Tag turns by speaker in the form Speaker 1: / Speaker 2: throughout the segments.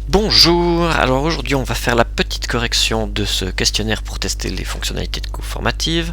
Speaker 1: Bonjour, alors aujourd'hui on va faire la petite correction de ce questionnaire pour tester les fonctionnalités de coups formatives.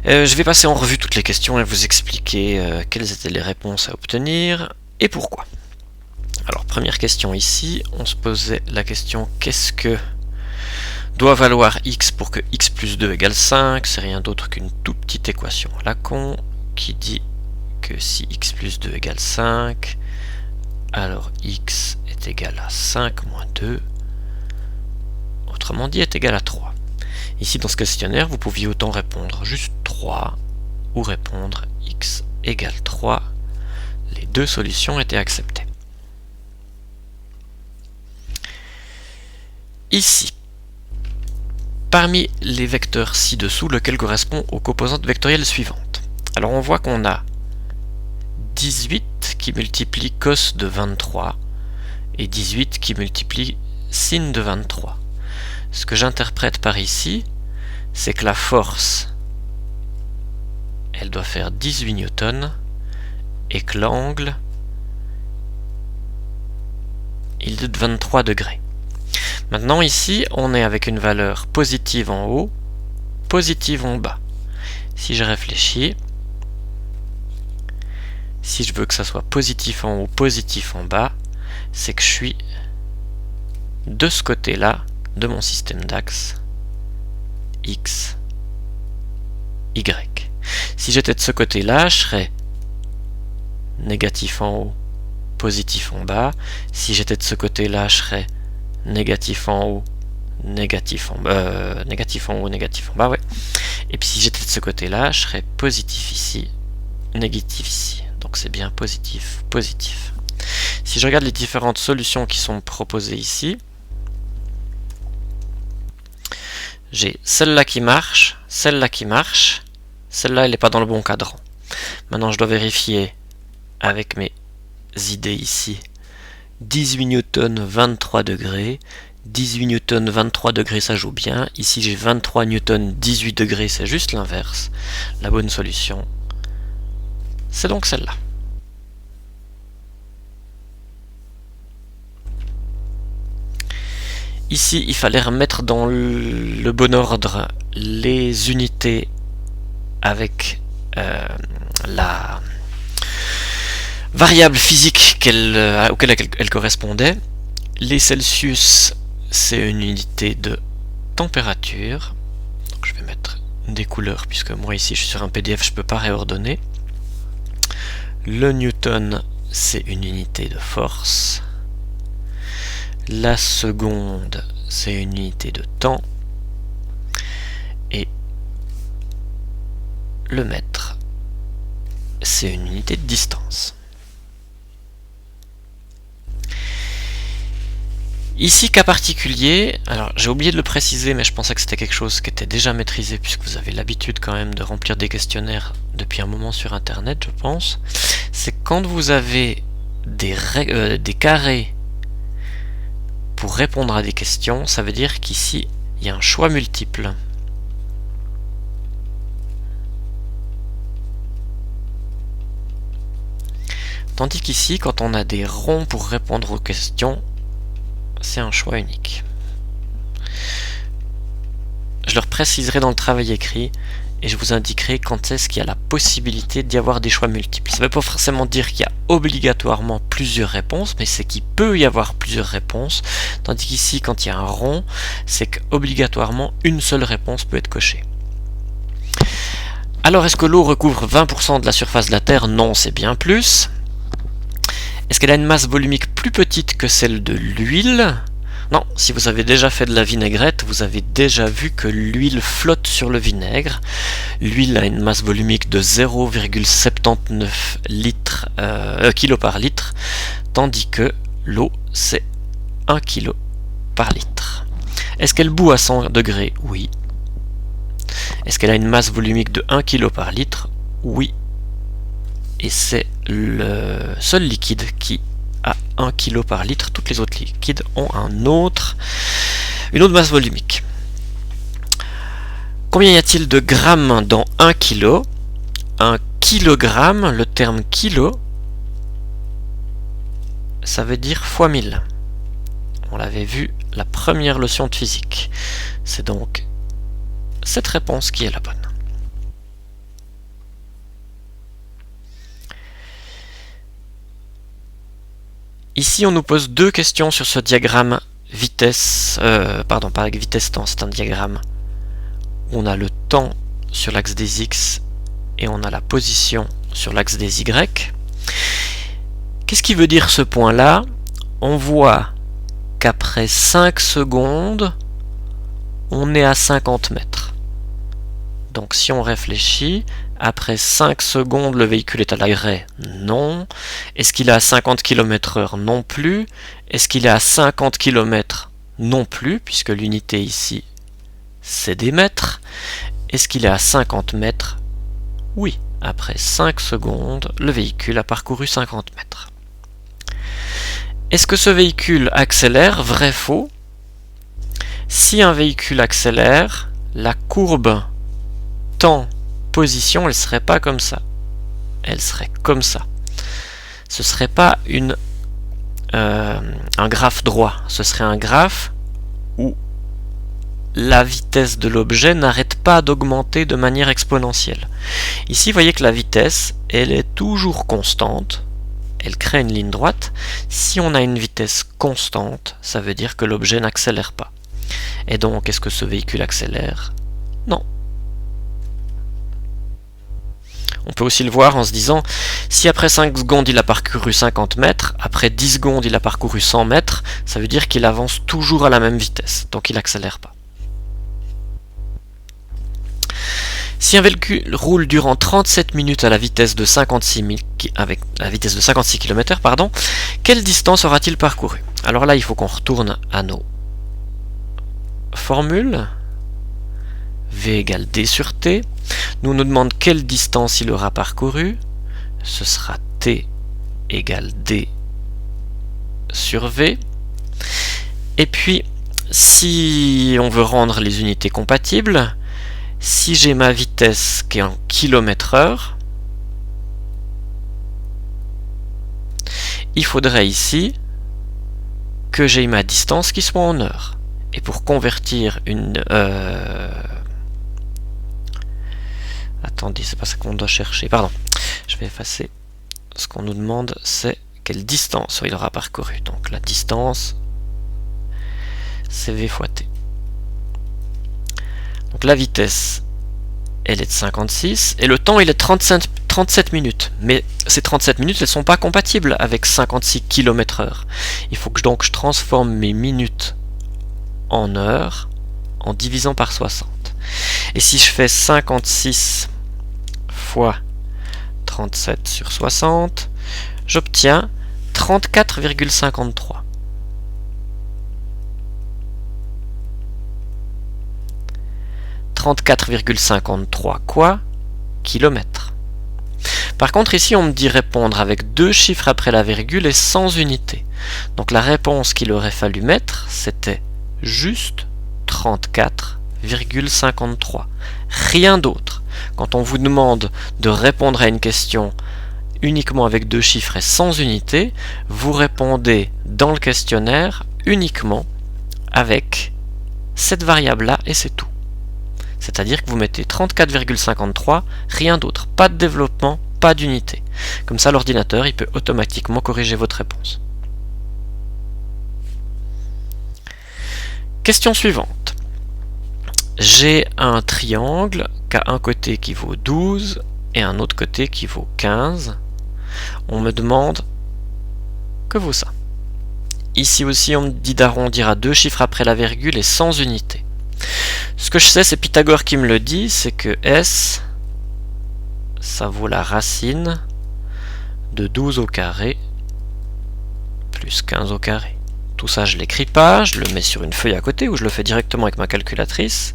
Speaker 1: Je vais passer en revue toutes les questions et vous expliquer quelles étaient les réponses à obtenir et pourquoi. Alors première question ici, on se posait la question qu'est-ce que doit valoir x pour que x plus 2 égale 5, c'est rien d'autre qu'une toute petite équation à la con qui dit que si x plus 2 égale 5, alors x est égal à 5 moins 2, autrement dit est égal à 3. Ici dans ce questionnaire, vous pouviez autant répondre juste 3 ou répondre x égale 3. Les deux solutions étaient acceptées. Ici, parmi les vecteurs ci-dessous, lequel correspond aux composantes vectorielles suivantes. Alors on voit qu'on a 18 qui multiplie cos de 23 et 18 qui multiplie sin de 23. Ce que j'interprète par ici, c'est que la force, elle doit faire 18 newtons et que l'angle, il est de 23 degrés. Maintenant ici, on est avec une valeur positive en haut, positive en bas. Si je réfléchis, si je veux que ça soit positif en haut, positif en bas, c'est que je suis de ce côté-là de mon système d'axe x, y. Si j'étais de ce côté-là, je serais négatif en haut, positif en bas. Si j'étais de ce côté-là, je serais négatif en haut, négatif en bas, négatif en haut, négatif en bas, ouais. Et puis si j'étais de ce côté-là, je serais positif ici, négatif ici. Donc c'est bien positif, positif. Si je regarde les différentes solutions qui sont proposées ici, j'ai celle-là qui marche, celle-là qui marche, celle-là elle n'est pas dans le bon cadran. Maintenant je dois vérifier avec mes idées ici. 18 newtons, 23 degrés. 18 newtons, 23 degrés, ça joue bien. Ici j'ai 23 newtons, 18 degrés, c'est juste l'inverse. La bonne solution, c'est donc celle-là. Ici, il fallait remettre dans le bon ordre les unités avec la variable physique auquel elle correspondait. Les Celsius, c'est une unité de température. Donc, je vais mettre des couleurs puisque moi ici je suis sur un PDF, je ne peux pas réordonner. Le Newton, c'est une unité de force. La seconde, c'est une unité de temps. Et le mètre, c'est une unité de distance. Ici, cas particulier, alors j'ai oublié de le préciser, mais je pensais que c'était quelque chose qui était déjà maîtrisé, puisque vous avez l'habitude quand même de remplir des questionnaires depuis un moment sur Internet, je pense. C'est quand vous avez des carrés pour répondre à des questions, ça veut dire qu'ici, il y a un choix multiple. Tandis qu'ici, quand on a des ronds pour répondre aux questions, c'est un choix unique. Je le préciserai dans le travail écrit et je vous indiquerai quand est-ce qu'il y a la possibilité d'y avoir des choix multiples. Ça ne veut pas forcément dire qu'il y a obligatoirement plusieurs réponses, mais c'est qu'il peut y avoir plusieurs réponses, tandis qu'ici, quand il y a un rond, c'est qu'obligatoirement une seule réponse peut être cochée. Alors, est-ce que l'eau recouvre 20% de la surface de la Terre? Non, c'est bien plus. Est-ce qu'elle a une masse volumique plus petite que celle de l'huile? Non, si vous avez déjà fait de la vinaigrette, vous avez déjà vu que l'huile flotte sur le vinaigre. L'huile a une masse volumique de 0,79 kg par litre, tandis que l'eau, c'est 1 kg par litre. Est-ce qu'elle bout à 100 degrés? Oui. Est-ce qu'elle a une masse volumique de 1 kg par litre? Oui. Et c'est le seul liquide qui a 1 kg par litre. Toutes les autres liquides ont une autre masse volumique. Combien y a-t-il de grammes dans 1 kg? 1 kilogramme, le terme kilo, ça veut dire fois 1000. On l'avait vu la première leçon de physique. C'est donc cette réponse qui est la bonne. Ici, on nous pose deux questions sur ce diagramme vitesse, pardon, pas avec vitesse-temps, c'est un diagramme où on a le temps sur l'axe des X et on a la position sur l'axe des Y. Qu'est-ce qui veut dire ce point-là? On voit qu'après 5 secondes, on est à 50 mètres. Donc si on réfléchit, après 5 secondes, le véhicule est à l'arrêt? Non. Est-ce qu'il est à 50 km/h? Non plus. Est-ce qu'il est à 50 km? Non plus, puisque l'unité ici, c'est des mètres. Est-ce qu'il est à 50 mètres? Oui. Après 5 secondes, le véhicule a parcouru 50 mètres. Est-ce que ce véhicule accélère? Vrai, faux? Si un véhicule accélère, la courbe temps position, elle serait pas comme ça. Elle serait comme ça. Ce serait pas un graphe droit. Ce serait un graphe où la vitesse de l'objet n'arrête pas d'augmenter de manière exponentielle. Ici, vous voyez que la vitesse, elle est toujours constante. Elle crée une ligne droite. Si on a une vitesse constante, ça veut dire que l'objet n'accélère pas. Et donc, est-ce que ce véhicule accélère? Non. On peut aussi le voir en se disant, si après 5 secondes il a parcouru 50 mètres, après 10 secondes il a parcouru 100 mètres, ça veut dire qu'il avance toujours à la même vitesse, donc il n'accélère pas. Si un véhicule roule durant 37 minutes à la vitesse de 56 km/h, quelle distance aura-t-il parcouru? Alors là, il faut qu'on retourne à nos formules. V égale D sur T. Nous demande quelle distance il aura parcouru. Ce sera T égale D sur V. Et puis, si on veut rendre les unités compatibles, si j'ai ma vitesse qui est en km/h, il faudrait ici que j'ai ma distance qui soit en heures. Et pour convertir une... Attendez, c'est pas ça qu'on doit chercher. Pardon, je vais effacer. Ce qu'on nous demande, c'est quelle distance il aura parcouru. Donc la distance, c'est V fois T. Donc la vitesse, elle est de 56. Et le temps, il est de 37 minutes. Mais ces 37 minutes, elles ne sont pas compatibles avec 56 km/h. Il faut que donc je transforme mes minutes en heures en divisant par 60. Et si je fais 56 fois 37 sur 60, j'obtiens 34,53. 34,53 quoi? Kilomètres. Par contre, ici, on me dit répondre avec deux chiffres après la virgule et sans unité. Donc la réponse qu'il aurait fallu mettre, c'était juste 34,53. Rien d'autre. Quand on vous demande de répondre à une question uniquement avec deux chiffres et sans unité, vous répondez dans le questionnaire uniquement avec cette variable-là et c'est tout. C'est-à-dire que vous mettez 34,53, rien d'autre. Pas de développement, pas d'unité. Comme ça, l'ordinateur, il peut automatiquement corriger votre réponse. Question suivante. J'ai un triangle qui a un côté qui vaut 12 et un autre côté qui vaut 15. On me demande que vaut ça. Ici aussi, on me dit d'arrondir à deux chiffres après la virgule et sans unité. Ce que je sais, c'est Pythagore qui me le dit, c'est que S, ça vaut la racine de 12 au carré plus 15 au carré. Tout ça, je ne l'écris pas, je le mets sur une feuille à côté ou je le fais directement avec ma calculatrice.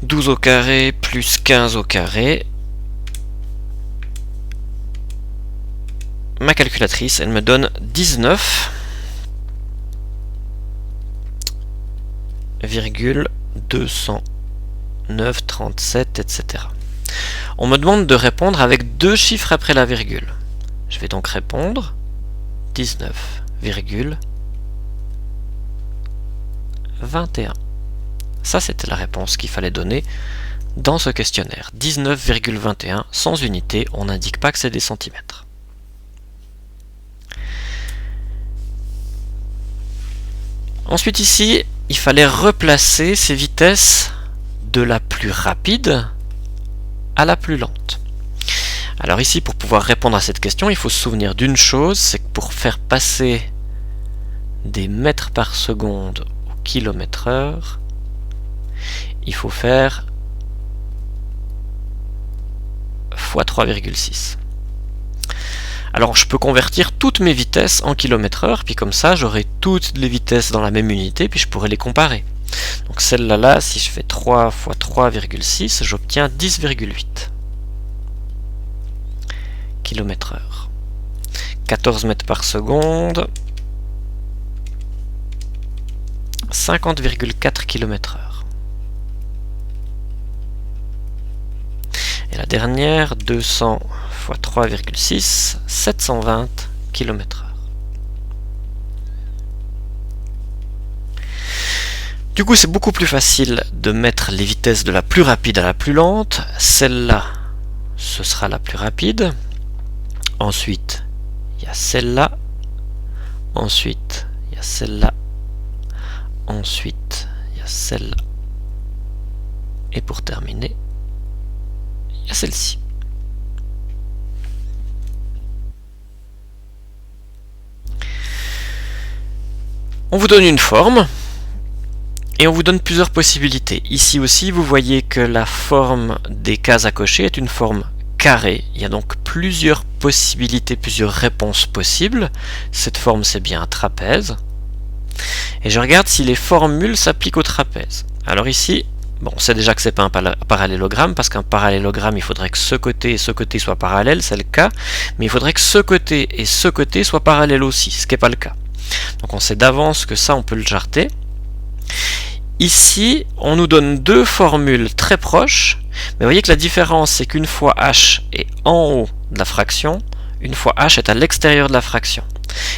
Speaker 1: « 12 au carré plus 15 au carré ». Ma calculatrice, elle me donne 19,209,37, etc. On me demande de répondre avec 2 chiffres après la virgule. Je vais donc répondre 19,21. Ça, c'était la réponse qu'il fallait donner dans ce questionnaire. 19,21, sans unité, on n'indique pas que c'est des centimètres. Ensuite ici, il fallait replacer ces vitesses de la plus rapide à la plus lente. Alors ici, pour pouvoir répondre à cette question, il faut se souvenir d'une chose, c'est que pour faire passer des mètres par seconde au kilomètre heure, il faut faire fois 3,6. Alors je peux convertir toutes mes vitesses en kilomètre heure, puis comme ça j'aurai toutes les vitesses dans la même unité, puis je pourrai les comparer. Donc celle-là, si je fais 3 fois 3,6, j'obtiens 10,8 km/h. 14 mètres par seconde, 50,4 km/h. Et la dernière, 200 fois 3,6, 720 km/h. Du coup, c'est beaucoup plus facile de mettre les vitesses de la plus rapide à la plus lente. Celle-là, ce sera la plus rapide. Ensuite, il y a celle-là. Ensuite, il y a celle-là. Ensuite, il y a celle-là. Et pour terminer, il y a celle-ci. On vous donne une forme et on vous donne plusieurs possibilités. Ici aussi, vous voyez que la forme des cases à cocher est une forme carrée. Il y a donc plusieurs possibilités, plusieurs réponses possibles. Cette forme, c'est bien un trapèze. Et je regarde si les formules s'appliquent au trapèze. Alors ici, bon, on sait déjà que ce n'est pas un parallélogramme, parce qu'un parallélogramme, il faudrait que ce côté et ce côté soient parallèles, c'est le cas, mais il faudrait que ce côté et ce côté soient parallèles aussi, ce qui n'est pas le cas. Donc on sait d'avance que ça, on peut le charter. Ici, on nous donne deux formules très proches, mais vous voyez que la différence, c'est qu'une fois h est en haut de la fraction, une fois h est à l'extérieur de la fraction.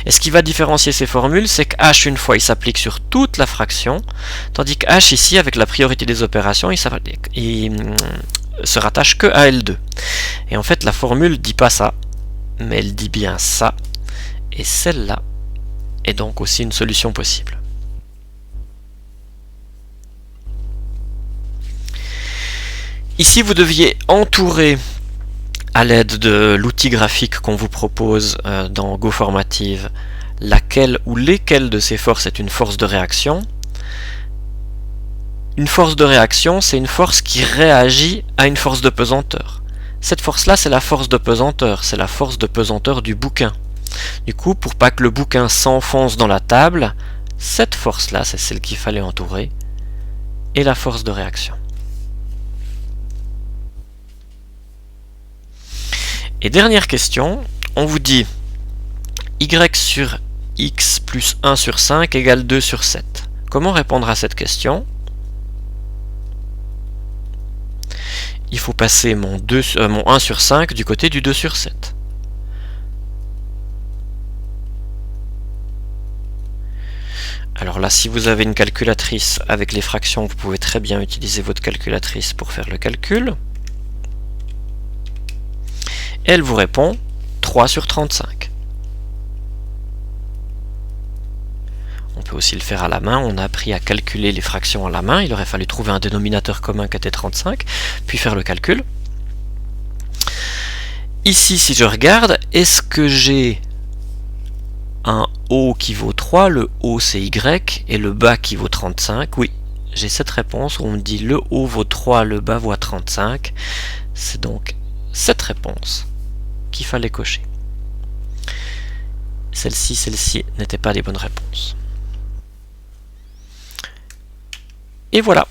Speaker 1: Et ce qui va différencier ces formules, c'est que h, une fois, il s'applique sur toute la fraction, tandis que h, ici, avec la priorité des opérations, il se rattache que à L2. Et en fait, la formule ne dit pas ça, mais elle dit bien ça, et celle-là est donc aussi une solution possible. Ici, vous deviez entourer, à l'aide de l'outil graphique qu'on vous propose dans GoFormative, laquelle ou lesquelles de ces forces est une force de réaction. Une force de réaction, c'est une force qui réagit à une force de pesanteur. Cette force-là, c'est la force de pesanteur, c'est la force de pesanteur du bouquin. Du coup, pour pas que le bouquin s'enfonce dans la table, cette force-là, c'est celle qu'il fallait entourer, et la force de réaction. Et dernière question, on vous dit y sur x plus 1 sur 5 égale 2 sur 7. Comment répondre à cette question? Il faut passer mon 1 sur 5 du côté du 2 sur 7. Alors là, si vous avez une calculatrice avec les fractions, vous pouvez très bien utiliser votre calculatrice pour faire le calcul. Elle vous répond 3 sur 35. On peut aussi le faire à la main. On a appris à calculer les fractions à la main. Il aurait fallu trouver un dénominateur commun qui était 35, puis faire le calcul. Ici, si je regarde, est-ce que j'ai un haut qui vaut 3, le haut c'est y, et le bas qui vaut 35? Oui, j'ai cette réponse où on me dit le haut vaut 3, le bas vaut 35. C'est donc cette réponse qu'il fallait cocher. Celle-ci n'étaient pas les bonnes réponses. Et voilà.